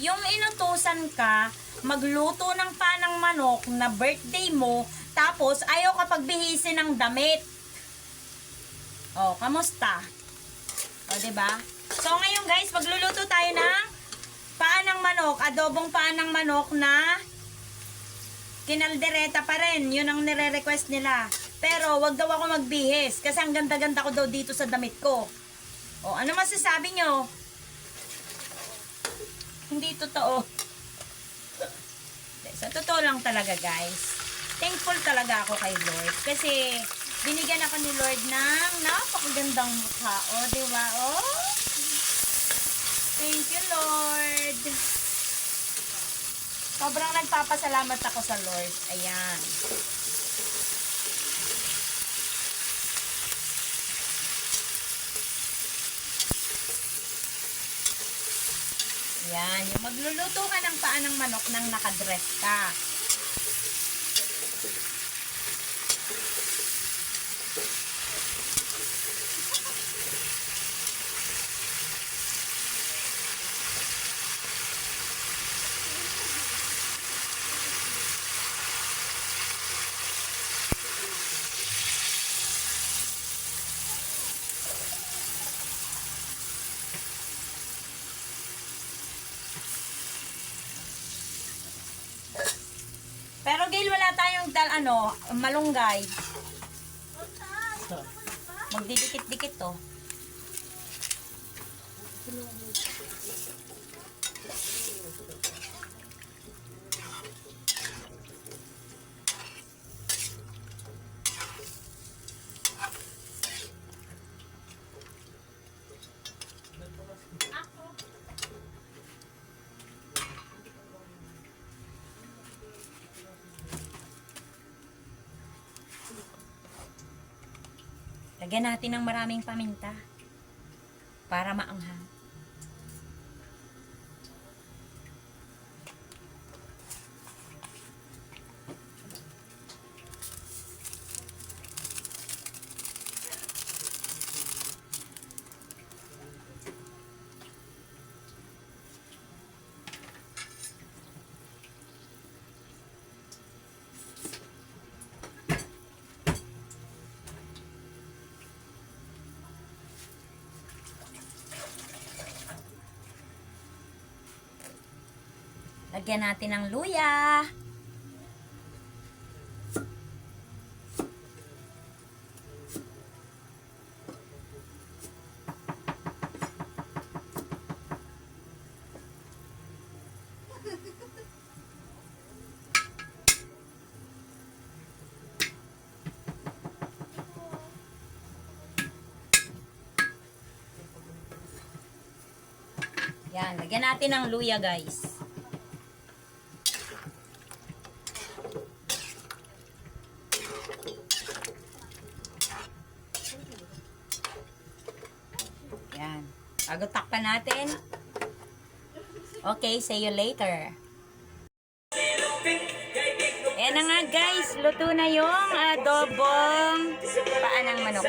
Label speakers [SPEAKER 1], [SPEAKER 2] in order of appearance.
[SPEAKER 1] yung inutusan ka magluto ng panang manok na birthday mo, tapos ayaw ka pagbihisin ng damit. O, kamusta? O, diba? So, ngayon guys, magluluto tayo ng paanang manok, adobong paanang manok na kinaldereta pa rin. Yun ang nire-request nila. Pero, wag daw ako magbihis kasi ang ganda-ganda ko daw dito sa damit ko. O, ano masasabi nyo? Hindi totoo. Sa totoo lang talaga, guys. Thankful talaga ako kay Lord. Kasi, binigyan ako ni Lord ng napakagandang mukha. O, diba? O? Thank you, Lord. Sobrang nagpapasalamat ako sa Lord. Ayan. Yan, yung magluluto ka ng paa ng manok nang nakadress ka. Pero Gail, wala tayong malunggay. Magdidikit-dikit to. Lagyan natin ng maraming paminta para maanghang. Lagyan natin ng luya. Yan, lagyan natin ng luya, guys. Yan. Bago takpan natin. Okay, see you later. Ayan na nga guys, luto na yung adobong paa ng manok.